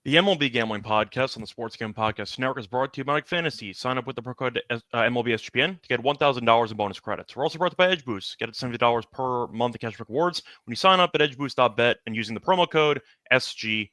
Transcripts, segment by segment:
The MLB Gambling Podcast on the Sports Gambling Podcast Network is brought to you by Mike Fantasy. Sign up with the pro code MLB SGPN to get $1,000 in bonus credits. We're also brought to you by Edge Boost. Get $70 per month in cashback rewards when you sign up at edgeboost.bet and using the promo code SGPN.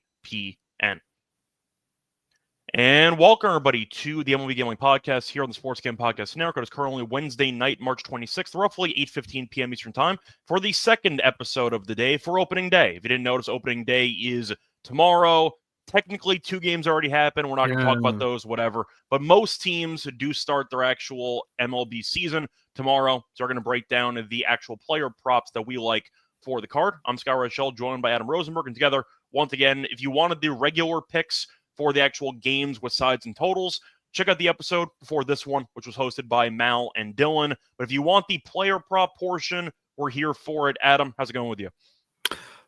And welcome, everybody, to the MLB Gambling Podcast here on the Sports Gambling Podcast Network. It is currently Wednesday night, March 26th, roughly 8:15 p.m. Eastern Time, for the second episode of the day for opening day. If you didn't notice, opening day is tomorrow. Technically, 2 games already happened. We're not going to talk about those, whatever. But most teams do start their actual MLB season tomorrow. So we're going to break down the actual player props that we like for the card. I'm Scott Reichel, joined by Adam Rosenberg. And together, once again, if you want to do regular picks for the actual games with sides and totals, check out the episode before this one, which was hosted by Mal and Dylan. But if you want the player prop portion, we're here for it. Adam, how's it going with you?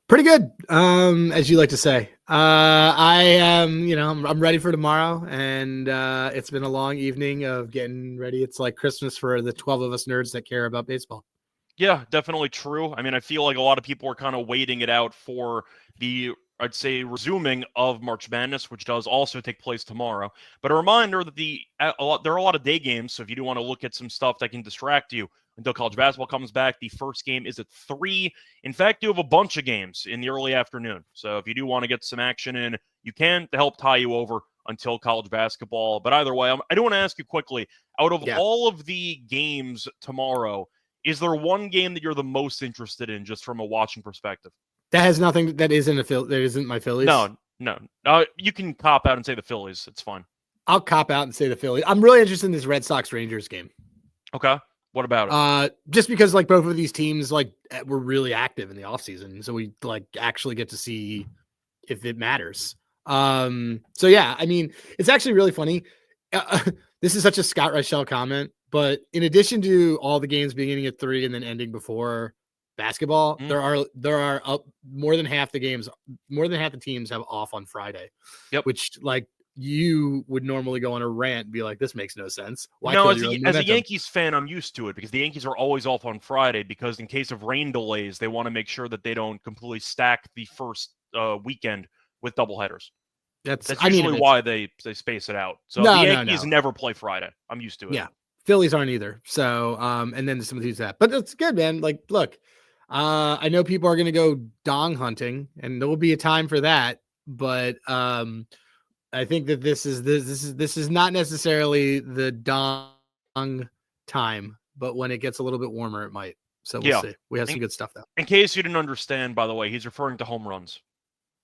Pretty good, as you like to say. I am, I'm ready for tomorrow, and it's been a long evening of getting ready. It's like Christmas for the 12 of us nerds that care about baseball. Yeah, definitely true. I mean, I feel like a lot of people are kind of waiting it out for the, I'd say, resuming of March Madness, which does also take place tomorrow. But a reminder that there are a lot of day games, so if you do want to look at some stuff that can distract you until college basketball comes back, the first game is at 3. In fact, you have a bunch of games in the early afternoon. So if you do want to get some action in, you can, to help tie you over until college basketball. But either way, I do want to ask you quickly, out of all of the games tomorrow, is there one game that you're the most interested in, just from a watching perspective? That has nothing. That isn't my Phillies. No. You can cop out and say the Phillies. It's fine. I'll cop out and say the Phillies. I'm really interested in this Red Sox Rangers game. Okay. What about it? Just because both of these teams were really active in the offseason, so we actually get to see if it matters. So yeah, I mean, it's actually really funny. This is such a Scott Reichel comment, but in addition to all the games beginning at 3 and then ending before basketball, there are more than half the teams have off on Friday. Yep. Which you would normally go on a rant and be like, this makes no sense. As a Yankees fan, I'm used to it because the Yankees are always off on Friday because in case of rain delays, they want to make sure that they don't completely stack the first weekend with doubleheaders. That's usually why they space it out. So the Yankees never play Friday. I'm used to it. Yeah. Phillies aren't either. So, and then some of these that, but it's good, man. Look, I know people are going to go dong hunting and there will be a time for that, but, I think that this is not necessarily the dong time, but when it gets a little bit warmer, it might. So we'll see. We have some good stuff though. In case you didn't understand, by the way, he's referring to home runs.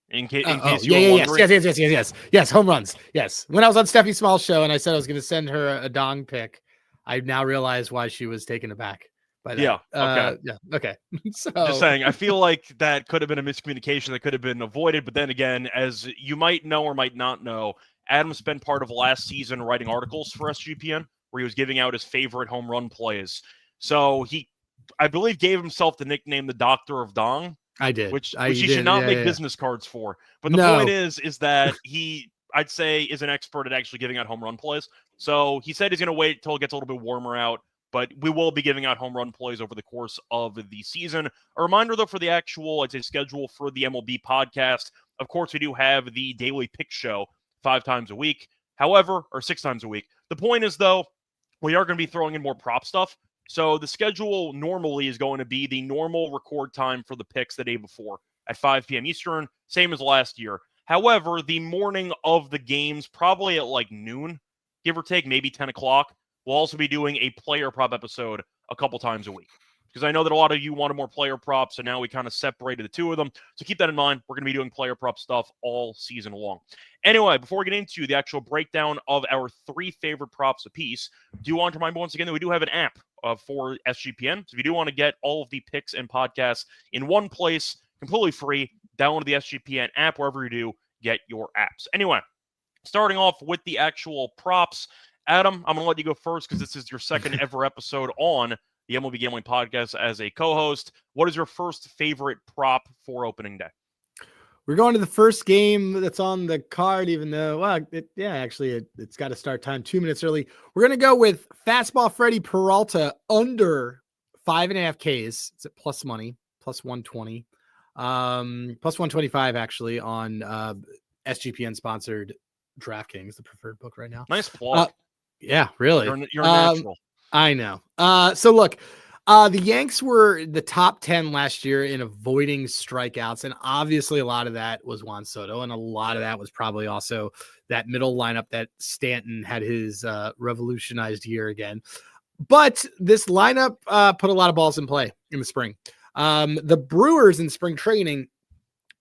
In case you were wondering. Yes, home runs. Yes. When I was on Steffi Small's show and I said I was going to send her a dong pic, I now realize why she was taken aback by that. Yeah. Okay. Okay. So just saying, I feel like that could have been a miscommunication that could have been avoided. But then again, as you might know or might not know, Adam spent part of last season writing articles for SGPN where he was giving out his favorite home run plays. So he, I believe, gave himself the nickname the Doctor of Dong. I did. Which he should not make business cards for. But the point is that he, I'd say, is an expert at actually giving out home run plays. So he said he's going to wait until it gets a little bit warmer out. But we will be giving out home run plays over the course of the season. A reminder, though, for the actual, I'd say, schedule for the MLB podcast. Of course, we do have the daily pick show 5 times a week. However, or 6 times a week. The point is, though, we are going to be throwing in more prop stuff. So the schedule normally is going to be the normal record time for the picks the day before at 5 p.m. Eastern, same as last year. However, the morning of the games, probably at noon, give or take, maybe 10 o'clock, we'll also be doing a player prop episode a couple times a week. Because I know that a lot of you wanted more player props, so now we kind of separated the 2 of them. So keep that in mind. We're going to be doing player prop stuff all season long. Anyway, before we get into the actual breakdown of our 3 favorite props apiece, do want to remind you once again that we do have an app for SGPN. So if you do want to get all of the picks and podcasts in one place, completely free, download the SGPN app wherever you do get your apps. Anyway, starting off with the actual props, Adam, I'm going to let you go first because this is your second ever episode on the MLB Gambling Podcast as a co-host. What is your first favorite prop for opening day? We're going to the first game that's on the card, even though, it's got to start time 2 minutes early. We're going to go with Fastball Freddie Peralta under 5.5 Ks. It's at plus money, plus 120, plus 125 actually on SGPN sponsored DraftKings, the preferred book right now. Nice plug. Yeah, really. You're natural. I know. So look, the Yanks were the top 10 last year in avoiding strikeouts. And obviously a lot of that was Juan Soto. And a lot of that was probably also that middle lineup that Stanton had his revolutionized year again. But this lineup put a lot of balls in play in the spring. The Brewers in spring training,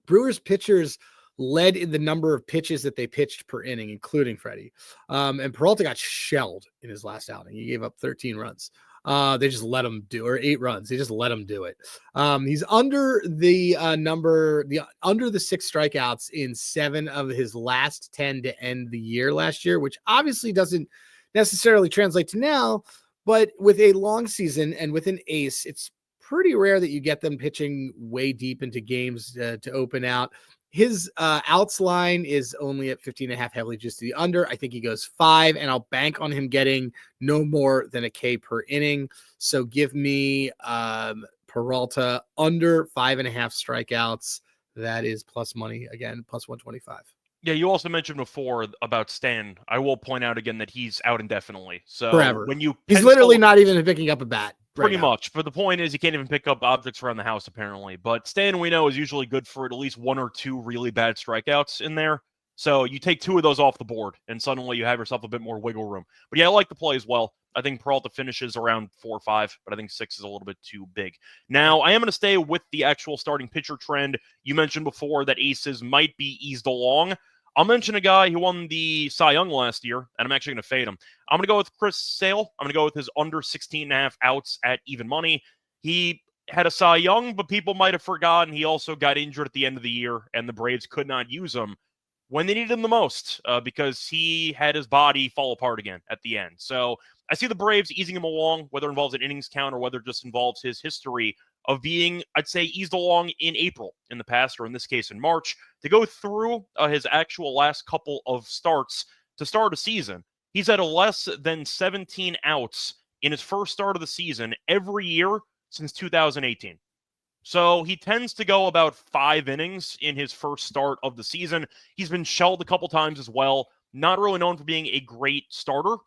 Brewers pitchers led in the number of pitches that they pitched per inning, including Freddie. And Peralta got shelled in his last outing. He gave up 13 runs. They just let him do, or 8 runs. They just let him do it. He's under the under the 6 strikeouts in 7 of his last 10 to end the year last year, which obviously doesn't necessarily translate to now, but with a long season and with an ace, it's pretty rare that you get them pitching way deep into games to open out. His outs line is only at 15.5, heavily just to the under. I think he goes 5, and I'll bank on him getting no more than a K per inning. So give me Peralta under 5.5 strikeouts. That is plus money again, plus 125. Yeah, you also mentioned before about Stan. I will point out again that he's out indefinitely. So forever. When you he's literally not even picking up a bat. Pretty much. But the point is, you can't even pick up objects around the house, apparently. But Stan, we know, is usually good for at least 1 or 2 really bad strikeouts in there. So you take 2 of those off the board, and suddenly you have yourself a bit more wiggle room. But yeah, I like the play as well. I think Peralta finishes around 4 or 5, but I think 6 is a little bit too big. Now, I am going to stay with the actual starting pitcher trend. You mentioned before that aces might be eased along. I'll mention a guy who won the Cy Young last year, and I'm actually going to fade him. I'm going to go with Chris Sale. I'm going to go with his under 16.5 outs at even money. He had a Cy Young, but people might have forgotten he also got injured at the end of the year, and the Braves could not use him when they needed him the most because he had his body fall apart again at the end. So I see the Braves easing him along, whether it involves an innings count or whether it just involves his history of being, I'd say, eased along in April in the past, or in this case in March, to go through his actual last couple of starts to start a season. He's had a less than 17 outs in his first start of the season every year since 2018. So he tends to go about 5 innings in his first start of the season. He's been shelled a couple times as well. Not really known for being a great starter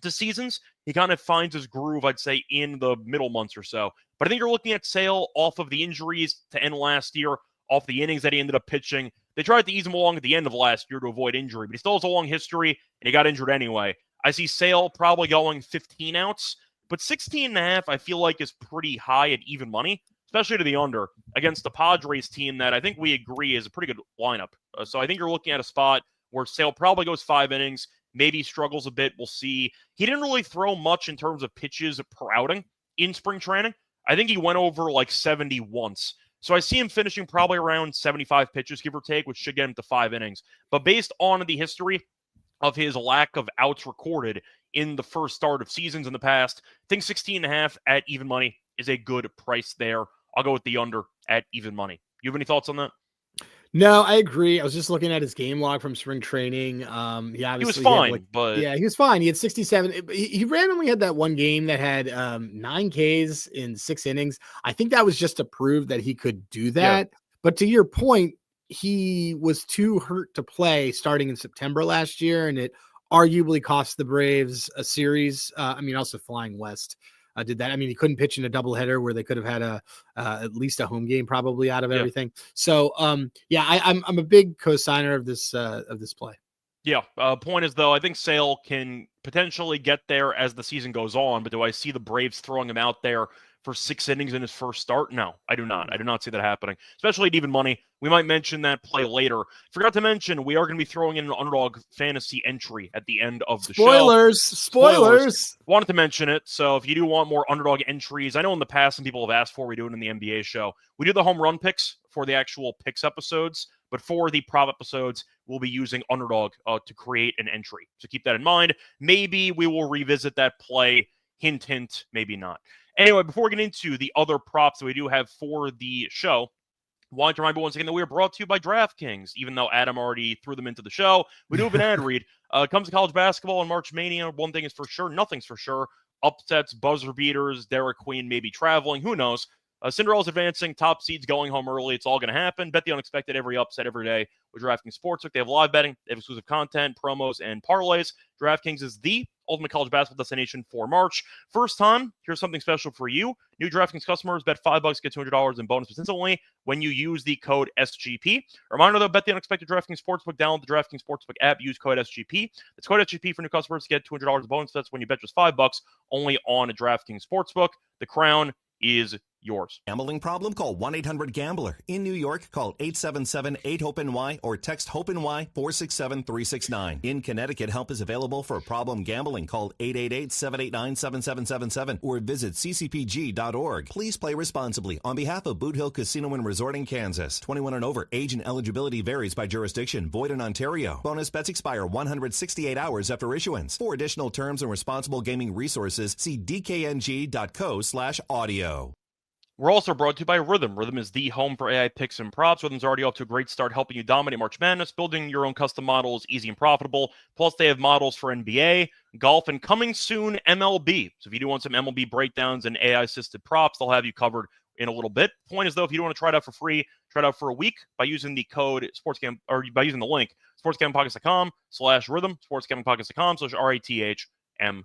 to seasons. He kind of finds his groove, I'd say, in the middle months or so. But I think you're looking at Sale off of the injuries to end last year, off the innings that he ended up pitching. They tried to ease him along at the end of last year to avoid injury, but he still has a long history, and he got injured anyway. I see Sale probably going 15 outs, but 16.5 I feel like is pretty high at even money, especially to the under, against the Padres team that I think we agree is a pretty good lineup. So I think you're looking at a spot where Sale probably goes 5 innings, maybe struggles a bit. We'll see. He didn't really throw much in terms of pitches per outing in spring training. I think he went over like 70 once. So I see him finishing probably around 75 pitches, give or take, which should get him to 5 innings. But based on the history of his lack of outs recorded in the first start of seasons in the past, I think 16.5 at even money is a good price there. I'll go with the under at even money. You have any thoughts on that? No, I agree. I was just looking at his game log from spring training. He was fine, but yeah, he was fine. He had 67. He randomly had that one game that had 9 Ks in 6 innings. I think that was just to prove that he could do that. Yeah. But to your point, he was too hurt to play starting in September last year, and it arguably cost the Braves a series. Also Flying West did that. I mean, he couldn't pitch in a doubleheader where they could have had at least a home game probably out of everything. So, I'm a big co-signer of this play. Yeah. Point is though, I think Sale can potentially get there as the season goes on, but do I see the Braves throwing him out there for 6 innings in his first start? No, I do not. I do not see that happening, especially at even money. We might mention that play later. Forgot to mention, we are going to be throwing in an underdog fantasy entry at the end of the show. Spoilers. Wanted to mention it. So if you do want more underdog entries, I know in the past some people have asked for, we do it in the NBA show. We do the home run picks for the actual picks episodes, but for the prop episodes, we'll be using underdog to create an entry. So keep that in mind. Maybe we will revisit that play. Hint, hint, maybe not. Anyway, before we get into the other props that we do have for the show, I wanted to remind you once again that we are brought to you by DraftKings. Even though Adam already threw them into the show, we do have an ad read. It comes to college basketball and March Mania. One thing is for sure, nothing's for sure. Upsets, buzzer beaters, Derek Queen maybe traveling, who knows? Cinderella's advancing, top seeds going home early. It's all going to happen. Bet the unexpected, every upset, every day with DraftKings Sportsbook. They have live betting, they have exclusive content, promos, and parlays. DraftKings is the ultimate college basketball destination for March. First time, here's something special for you. New DraftKings customers bet $5, get $200 in bonus instantly when you use the code SGP. Reminder though, bet the unexpected DraftKings Sportsbook. Download the DraftKings Sportsbook app. Use code SGP. That's code SGP for new customers to get $200 in bonus. That's when you bet just $5 only on a DraftKings Sportsbook. The crown is yours. Gambling problem? Call 1-800-GAMBLER. In New York, call 877-8-HOPENY or text HOPENY 467-369. In Connecticut, help is available for problem gambling. Call 888-789-7777 or visit ccpg.org. Please play responsibly. On behalf of Boot Hill Casino and Resort in Kansas, 21 and over. Age and eligibility varies by jurisdiction. Void in Ontario. Bonus bets expire 168 hours after issuance. For additional terms and responsible gaming resources, see dkng.co/audio. We're also brought to you by Rhythm. Rhythm is the home for AI picks and props. Rhythm's already off to a great start, helping you dominate March Madness. Building your own custom models, easy and profitable. Plus, they have models for NBA, golf, and coming soon, MLB. So if you do want some MLB breakdowns and AI-assisted props, they'll have you covered in a little bit. Point is, though, if you don't want to try it out for free, try it out for a week by using the code SportsGam, or by using the link sportsgamblingpodcast.com/rhythm, sportsgamblingpodcast.com/RATHMM.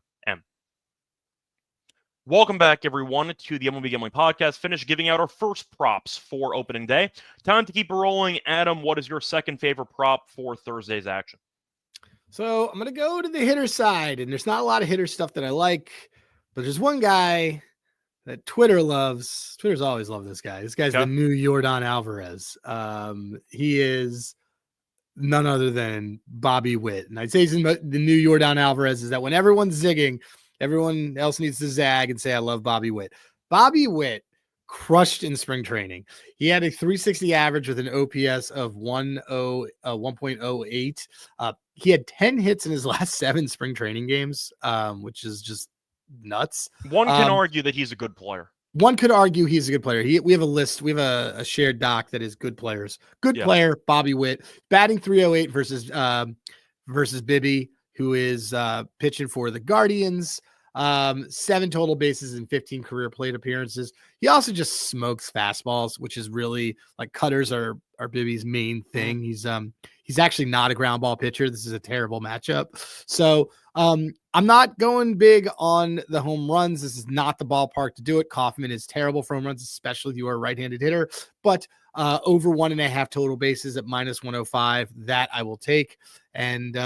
Welcome back, everyone, to the MLB Gambling Podcast. Finished giving out our first props for opening day. Time to keep it rolling. Adam, what is your second favorite prop for Thursday's action? So I'm going to go to the hitter side, and there's not a lot of hitter stuff that I like, but there's one guy that Twitter loves. Twitter's always loved this guy. This guy's the new Yordan Alvarez. He is none other than Bobby Witt. And I'd say the new Yordan Alvarez is that when everyone's zigging, everyone else needs to zag and say, I love Bobby Witt. Bobby Witt crushed in spring training. He had a 360 average with an OPS of 1.08. He had 10 hits in his last 7 spring training games, which is just nuts. One can argue that he's a good player. One could argue he's a good player. We have a list. We have a shared doc that is good players. Good player, Bobby Witt. Batting 308 versus Bibby, who is pitching for the Guardians. 7 total bases and 15 career plate appearances. He also just smokes fastballs, which is really like cutters are Bibby's main thing. He's actually not a ground ball pitcher. This is a terrible matchup. So I'm not going big on the home runs. This is not the ballpark to do it. Kaufman is terrible for home runs, especially if you are a right-handed hitter, but over 1.5 total bases at -105, that I will take. And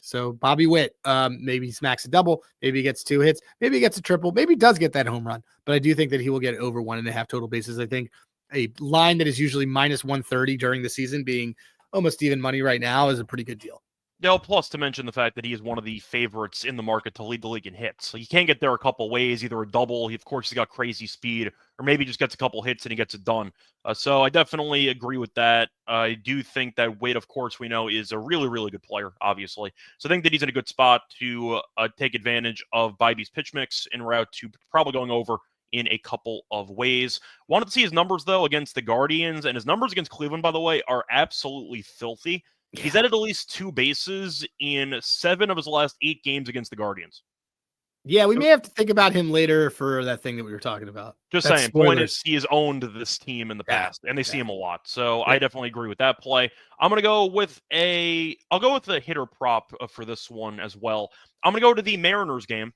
so Bobby Witt, maybe he smacks a double, maybe he gets 2 hits, maybe he gets a triple, maybe he does get that home run, but I do think that he will get over 1.5 total bases. I think a line that is usually -130 during the season being almost even money right now is a pretty good deal. Yeah, plus to mention the fact that he is one of the favorites in the market to lead the league in hits. So he can get there a couple ways, either a double, he's got crazy speed, or maybe just gets a couple hits and he gets it done. So I definitely agree with that. I do think that Witt, of course, we know is a really, really good player, obviously. So I think that he's in a good spot to take advantage of Bibby's pitch mix en route to probably going over in a couple of ways. Wanted to see his numbers, though, against the Guardians, and his numbers against Cleveland, by the way, are absolutely filthy. Yeah. He's added at least 2 bases in 7 of his last 8 games against the Guardians. Yeah, we may have to think about him later for that thing that we were talking about. Just saying, point is he has owned this team in the past, and they see him a lot. So I definitely agree with that play. I'm going to go with I'll go with the hitter prop for this one as well. I'm going to go to the Mariners game,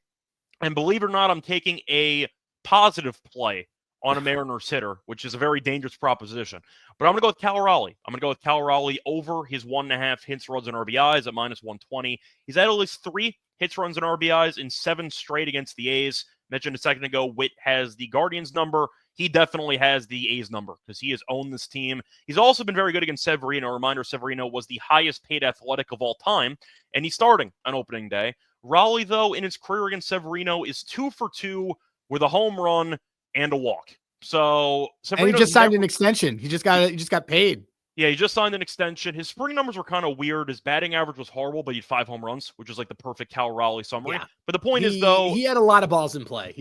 and believe it or not, I'm taking a positive play on a Mariners hitter, which is a very dangerous proposition. But I'm going to go with Cal Raleigh. I'm going to go with Cal Raleigh over his 1.5 hits, runs, and RBIs at -120. He's had at least 3 hits, runs, and RBIs in 7 straight against the A's. Mentioned a second ago, Witt has the Guardians number. He definitely has the A's number because he has owned this team. He's also been very good against Severino. A reminder, Severino was the highest paid Athletic of all time, and he's starting on opening day. Raleigh, though, in his career against Severino is 2 for 2 with a home run and a walk. So and he just signed an extension. He just got paid. Yeah, he just signed an extension. His spring numbers were kind of weird. His batting average was horrible, but he had 5 home runs, which is like the perfect Cal Raleigh summary. Yeah. But the point is, though, he had a lot of balls in play.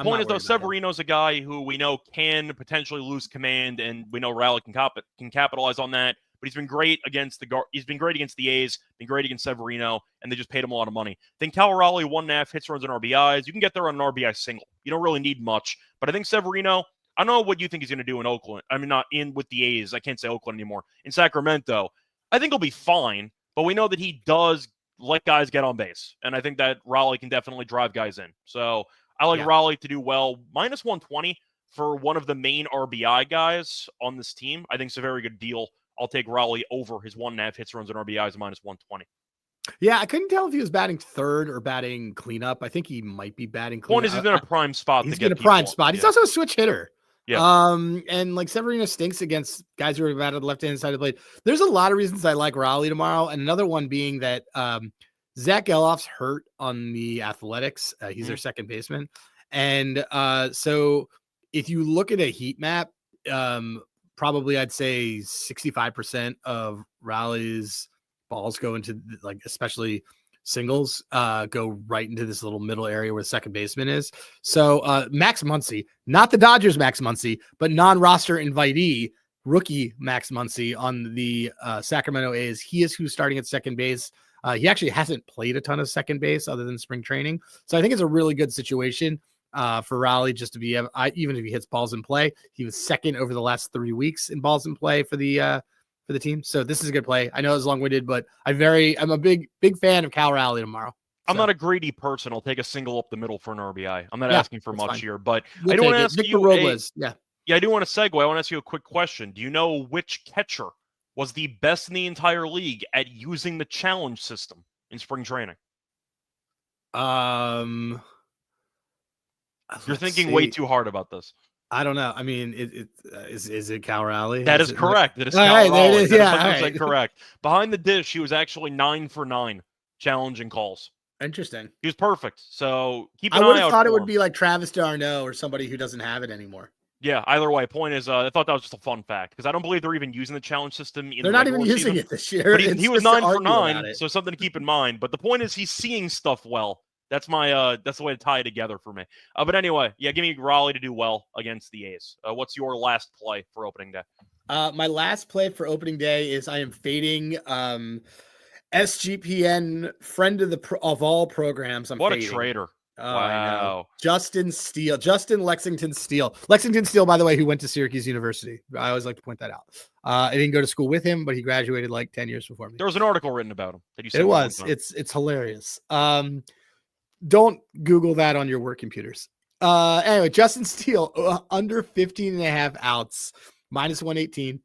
Point is, though, Severino's a guy who we know can potentially lose command, and we know Raleigh can capitalize on that. But he's been great against he's been great against the A's, been great against Severino, and they just paid him a lot of money. Then Cal Raleigh, 1.5 hits, runs, and RBIs. You can get there on an RBI single. You don't really need much. But I think Severino, I don't know what you think he's going to do in Oakland. I mean, not in with the A's. I can't say Oakland anymore. In Sacramento, I think he'll be fine, but we know that he does let guys get on base, and I think that Raleigh can definitely drive guys in. So I like Raleigh to do well. Minus 120 for one of the main RBI guys on this team, I think it's a very good deal. I'll take Raleigh over his 1.5 hits, runs, and RBIs minus 120. Yeah, I couldn't tell if he was batting third or batting cleanup. I think he might be batting cleanup. Point is, he's in a prime spot. He's in a prime spot. He's also a switch hitter. Yeah. And like Severino stinks against guys who are batted the left-hand side of the plate. There's a lot of reasons I like Raleigh tomorrow, and another one being that Zach Geloff's hurt on the Athletics. He's their second baseman, and so if you look at a heat map, probably I'd say 65% of Raleigh's balls go into, like, especially singles, go right into this little middle area where the second baseman is. So Max Muncy, not the Dodgers Max Muncy, but non-roster invitee rookie Max Muncy on the Sacramento A's. He is who's starting at second base. He actually hasn't played a ton of second base other than spring training. So I think it's a really good situation for Raleigh just to be, even if he hits balls in play. He was second over the last 3 weeks in balls in play for the team. So this is a good play. I know it's long-winded, but I'm a big fan of Cal Raleigh tomorrow. I'm not a greedy person. I'll take a single up the middle for an RBI. I'm not asking for much here, but I do want to ask Victor you Robles. I do want to segue. I want to ask you a quick question. Do you know which catcher was the best in the entire league at using the challenge system in spring training? You're thinking way too hard about this. I don't know. I mean, is it Cal Raleigh? That is correct. It is Cal Raleigh. There it is. Yeah, 100% correct. Behind the dish, he was actually 9 for 9 challenging calls. Interesting. He was perfect. So keep an eye out. I would have thought it would be like Travis d'Arnaud or somebody who doesn't have it anymore. Yeah, either way. Point is, I thought that was just a fun fact because I don't believe they're even using the challenge system. They're not even using it this year. But he was 9 for 9, so something to keep in mind. But the point is, he's seeing stuff well. That's that's the way to tie it together for me. But anyway, give me Raleigh to do well against the A's. What's your last play for opening day? My last play for opening day is I am fading SGPN friend of all programs. What a traitor. Wow. Justin Lexington Steele. Lexington Steele, by the way, who went to Syracuse University. I always like to point that out. I didn't go to school with him, but he graduated like 10 years before me. There was an article written about him that you said. It was. It's hilarious. Don't Google that on your work computers. Anyway, Justin Steele, under 15.5 outs, minus 118.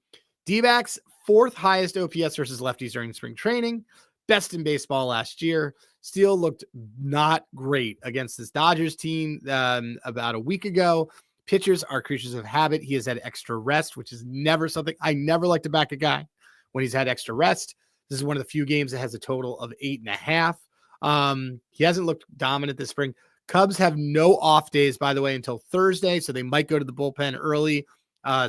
D-backs, 4th highest OPS versus lefties during spring training. Best in baseball last year. Steele looked not great against this Dodgers team about a week ago. Pitchers are creatures of habit. He has had extra rest, which is never something. I never like to back a guy when he's had extra rest. This is one of the few games that has a total of 8.5. He hasn't looked dominant this spring. Cubs have no off days, by the way, until Thursday, so they might go to the bullpen early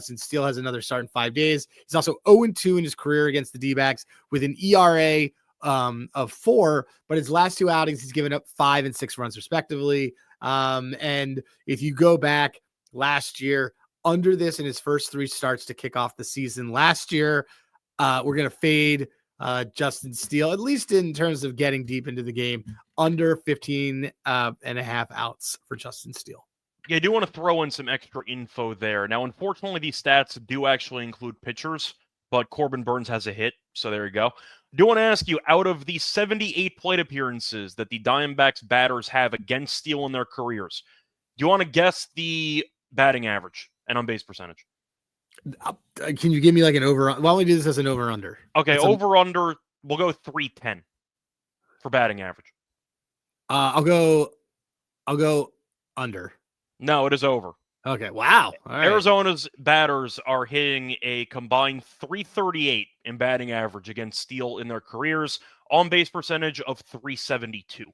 since Steele has another start in 5 days. He's also 0-2 in his career against the D-backs with an ERA of 4, but his last 2 outings, he's given up 5 and 6 runs respectively. And if you go back last year, under this in his first 3 starts to kick off the season last year, we're going to fade Justin Steele, at least in terms of getting deep into the game, under 15.5 outs for Justin Steele. Yeah, I do want to throw in some extra info there. Now, unfortunately, these stats do actually include pitchers, but Corbin Burnes has a hit, so there you go. I do want to ask you, out of the 78 plate appearances that the Diamondbacks batters have against Steele in their careers, do you want to guess the batting average and on-base percentage? Can you give me like an over? Why don't we do this as an over-under? Okay, over-under, we'll go 310 for batting average. I'll go under. No, it is over. Okay, wow. All right. Arizona's batters are hitting a combined 338 in batting average against Steele in their careers, on-base percentage of 372.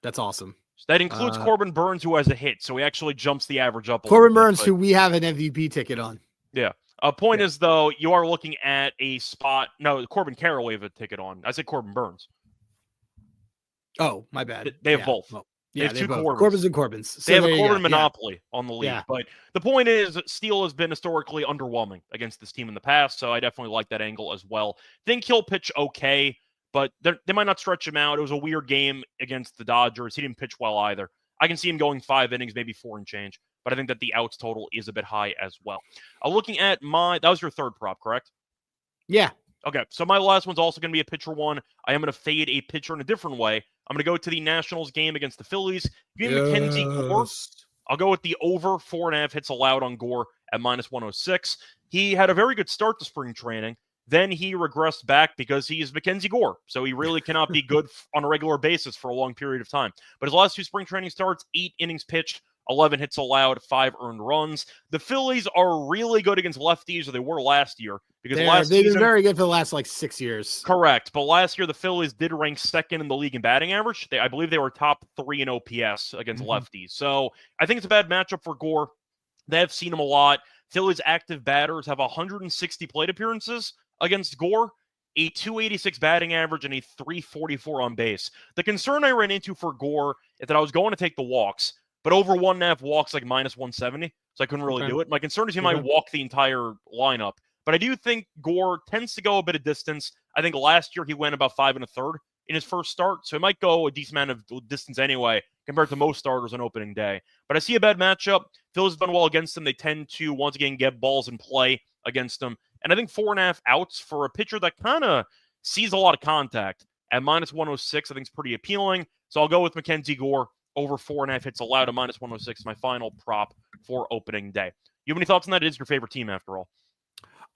That's awesome. So that includes Corbin Burnes, who has a hit, so he actually jumps the average up a Corbin Burnes, who we have an MVP ticket on. Yeah. Point is, though, you are looking at a spot. No, Corbin Carroll we have a ticket on. I said Corbin Burnes. Oh, my bad. They have both. Well, they have 2 Corbins and Corbins. So they have a Corbin monopoly on the league. Yeah. But the point is, Steele has been historically underwhelming against this team in the past, so I definitely like that angle as well. Think he'll pitch okay, but they might not stretch him out. It was a weird game against the Dodgers. He didn't pitch well either. I can see him going 5 innings, maybe 4 and change. but I think that the outs total is a bit high as well. Looking at that was your third prop, correct? Yeah. Okay, so my last one's also going to be a pitcher one. I am going to fade a pitcher in a different way. I'm going to go to the Nationals game against the Phillies. Give me Mackenzie Gore. I'll go with the over 4.5 hits allowed on Gore at -106. He had a very good start to spring training. Then he regressed back because he is Mackenzie Gore. So he really cannot be good on a regular basis for a long period of time. But his last 2 spring training starts, 8 innings pitched, 11 hits allowed, 5 earned runs. The Phillies are really good against lefties, or they were last year. Because they've been very good for the last 6 years. Correct. But last year, the Phillies did rank second in the league in batting average. I believe they were top 3 in OPS against lefties. So I think it's a bad matchup for Gore. They have seen him a lot. Phillies active batters have 160 plate appearances against Gore, a 286 batting average, and a 344 on base. The concern I ran into for Gore is that I was going to take the walks, but over 1.5 walks like -170, so I couldn't really do it. My concern is he might walk the entire lineup, but I do think Gore tends to go a bit of distance. I think last year he went about 5 1/3 in his first start, so he might go a decent amount of distance anyway compared to most starters on opening day. But I see a bad matchup. Phillies have done well against them. They tend to, once again, get balls in play against them. And I think 4.5 outs for a pitcher that kind of sees a lot of contact at -106, I think is pretty appealing. So I'll go with Mackenzie Gore over 4.5 hits allowed at -106, my final prop for opening day. You have any thoughts on that? It is your favorite team after all.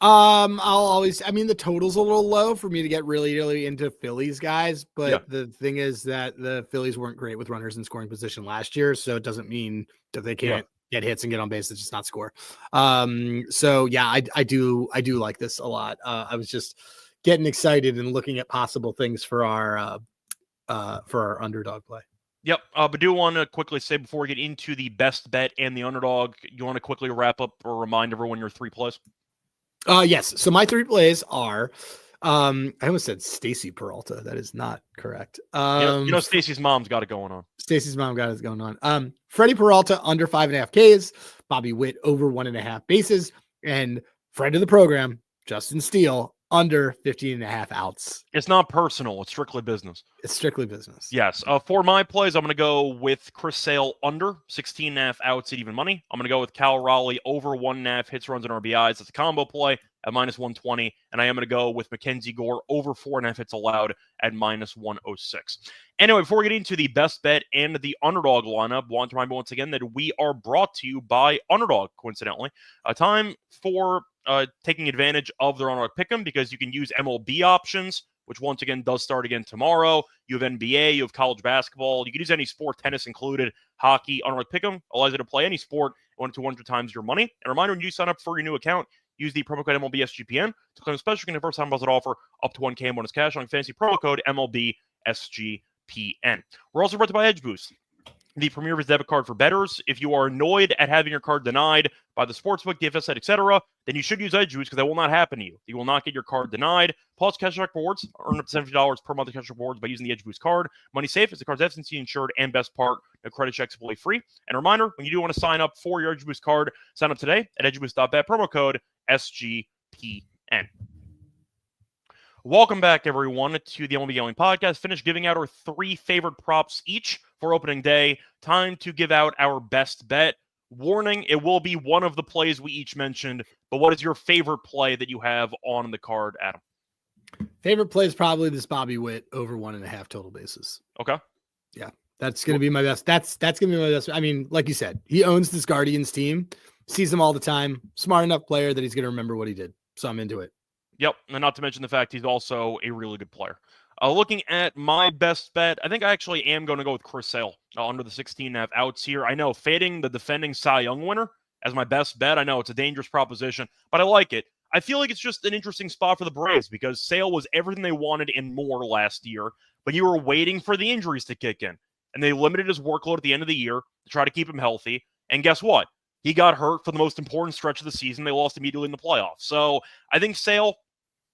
The total's a little low for me to get really, really into Phillies guys, but the thing is that the Phillies weren't great with runners in scoring position last year, so it doesn't mean that they can't get hits and get on base and just not score. So yeah, I do like this a lot. I was just getting excited and looking at possible things for our underdog play. Yep, but do want to quickly say before we get into the best bet and the underdog, you want to quickly wrap up or remind everyone your 3 plays? Yes. So my 3 plays are, I almost said Stacy Peralta. That is not correct. Stacy's mom's got it going on. Stacy's mom got it going on. Freddie Peralta under 5.5 Ks, Bobby Witt over 1.5 bases, and friend of the program, Justin Steele, under 15.5 outs. It's not personal. It's strictly business. It's strictly business. Yes. For my plays, I'm going to go with Chris Sale under 16.5 outs at even money. I'm going to go with Cal Raleigh over 1.5 hits, runs, and RBIs. That's a combo play at -120. And I am going to go with Mackenzie Gore over 4.5 hits allowed at -106. Anyway, before we get into the best bet and the underdog lineup, I want to remind you once again that we are brought to you by Underdog, coincidentally. A time for taking advantage of their Underdog Pick'em because you can use MLB options, which once again does start again tomorrow. You have NBA, you have college basketball. You can use any sport, tennis included, hockey. Underdog Pick'em allows you to play any sport 1 to 200 times your money. And a reminder, when you sign up for your new account, use the promo code MLB SGPN to claim a special first time deposit offer up to 1K in bonus cash on fantasy promo code MLB SGPN. We're also brought to you by Edge Boost, the premier debit card for bettors. If you are annoyed at having your card denied by the sportsbook, DFS site, etc., then you should use Edge Boost because that will not happen to you. You will not get your card denied. Plus, cashback rewards, earn up to $70 per month of cash rewards by using the Edge Boost card. Money safe as the card's FCC insured, and best part, no credit checks will be free. And a reminder, when you do want to sign up for your Edge Boost card, sign up today at edgeboost.bet, promo code SGPN. Welcome back, everyone, to the MLB Gambling Podcast. Finished giving out our 3 favorite props each for opening day. Time to give out our best bet. Warning, it will be one of the plays we each mentioned, but what is your favorite play that you have on the card, Adam? Favorite play is probably this Bobby Witt over 1.5 total bases. Okay. Yeah, that's going to be my best. That's going to be my best. I mean, like you said, he owns this Guardians team, sees them all the time, smart enough player that he's going to remember what he did. So I'm into it. Yep, and not to mention the fact he's also a really good player. Looking at my best bet, I think I actually am going to go with Chris Sale under the 16.5 outs here. I know fading the defending Cy Young winner as my best bet. I know it's a dangerous proposition, but I like it. I feel like it's just an interesting spot for the Braves because Sale was everything they wanted and more last year, but you were waiting for the injuries to kick in, and they limited his workload at the end of the year to try to keep him healthy. And guess what? He got hurt for the most important stretch of the season. They lost immediately in the playoffs. So I think Sale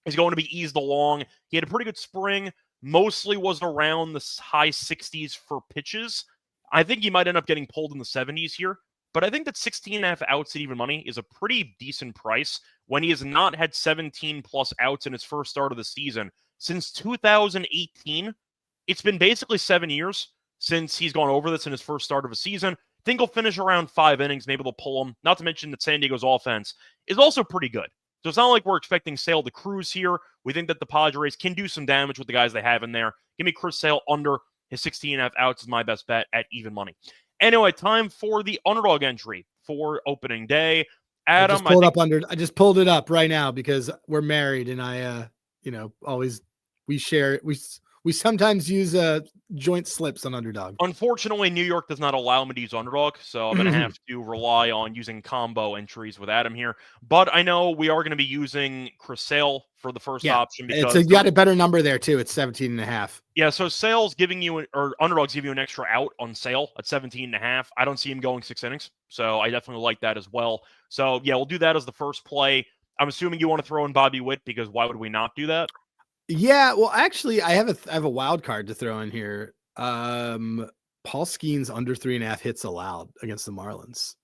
is going to be eased along. He had a pretty good spring, mostly was around the high 60s for pitches. I think he might end up getting pulled in the 70s here, but I think that 16.5 outs at even money is a pretty decent price when he has not had 17 plus outs in his first start of the season. Since 2018, it's been basically 7 years since he's gone over this in his first start of a season. think he'll finish around 5 innings. Maybe they'll pull him. Not to mention that San Diego's offense is also pretty good. So it's not like we're expecting Sale to cruise here. We think that the Padres can do some damage with the guys they have in there. Give me Chris Sale under his 16.5 outs is my best bet at even money. Anyway, time for the underdog entry for opening day. Adam, I just pulled it up right now because we're married and I, always we share. We sometimes use joint slips on underdog. Unfortunately, New York does not allow me to use underdog, so I'm going to have to rely on using combo entries with Adam here. But I know we are going to be using Chris Sale for the first option because you got a better number there too. It's 17.5. Yeah, so Sale's giving you, or underdogs give you an extra out on Sale at 17.5. I don't see him going 6 innings, so I definitely like that as well. So yeah, we'll do that as the first play. I'm assuming you want to throw in Bobby Witt because why would we not do that? Yeah, well, actually, I have a wild card to throw in here. Paul Skeens under 3.5 hits allowed against the Marlins.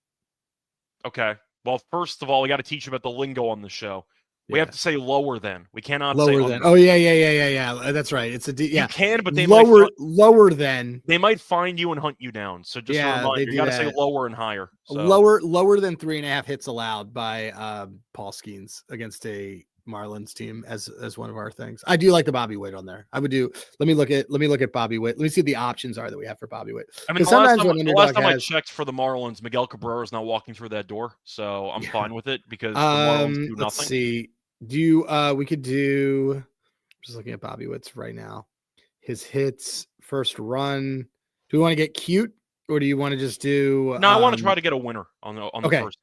Okay. Well, first of all, we got to teach you about the lingo on the show. We have to say lower than. We cannot say lower than. Oh yeah. That's right. It's You can, but they lower than. They might find you and hunt you down. So just a reminder, you got to say lower and higher. So. Lower than 3.5 hits allowed by Paul Skeens against a Marlins team as one of our things. I do like the Bobby Witt on there. I would do. Let me look at Bobby Witt. Let me see what the options are that we have for Bobby Witt. I mean, the last time I checked for the Marlins, Miguel Cabrera is now walking through that door, so I'm fine with it because the Marlins do nothing. Let's see. We could do. I'm just looking at Bobby Witt's right now. His hits, first run. Do we want to get cute? Or do you want to just do? No, I want to try to get a winner on the first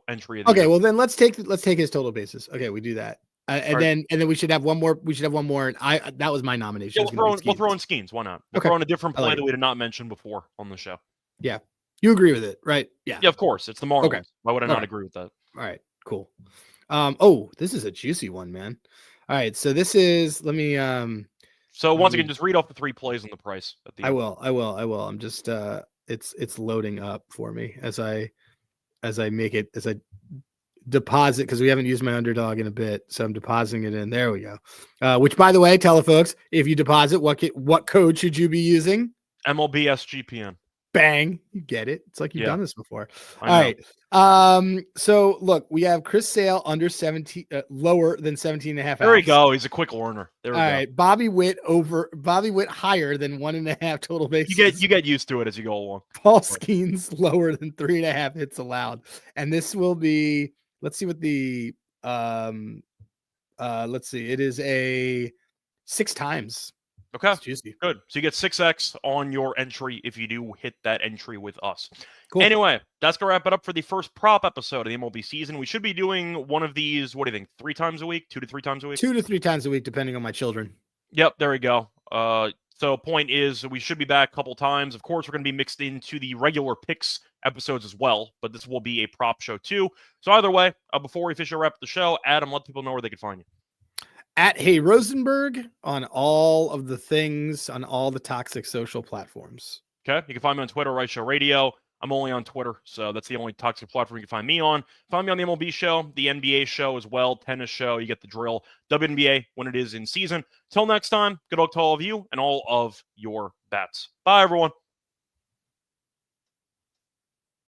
entry. Of the year. Well then let's take his total bases. Okay, we do that. Then we should have one more. We should have one more. And that was my nomination. Yeah, we'll throw in Skeens. Why not? We'll throw in a different play that we did not mention before on the show. Yeah, you agree with it, right? Yeah. Yeah, of course. It's the Marlins. Okay. Why would I not agree with that? All right, cool. This is a juicy one, man. All right, so this is. Let me. So once again, just read off the 3 plays and the price at the end. I will. I'm just. It's loading up for me as I deposit because we haven't used my underdog in a bit, so I'm depositing it in. There we go. Which, by the way, tell the folks if you deposit, what code should you be using? MLB SGPN. Bang, you get it. It's like you've done this before. All right. So look, we have Chris Sale under 17, lower than 17.5. There we go. He's a quick learner. There we go. All right. Bobby Witt higher than 1.5 total bases. You get used to it as you go along. Paul Skeens lower than 3.5 hits allowed. And this will be, let's see what the, let's see. It is a 6 times. Okay, good. So you get 6x on your entry if you do hit that entry with us. Cool. Anyway, that's going to wrap it up for the first prop episode of the MLB season. We should be doing one of these, what do you think, 3 times a week? 2 to 3 times a week? 2 to 3 times a week, depending on my children. Yep, there we go. So point is we should be back a couple times. Of course, we're going to be mixed into the regular picks episodes as well, but this will be a prop show too. So either way, before we officially wrap up the show, Adam, let people know where they can find you. At Hey Rosenberg on all of the things on all the toxic social platforms. Okay. You can find me on Twitter, Reichel Radio. I'm only on Twitter, so that's the only toxic platform you can find me on. Find me on the MLB show, the NBA show as well, tennis show. You get the drill. WNBA when it is in season. Till next time, good luck to all of you and all of your bets. Bye, everyone.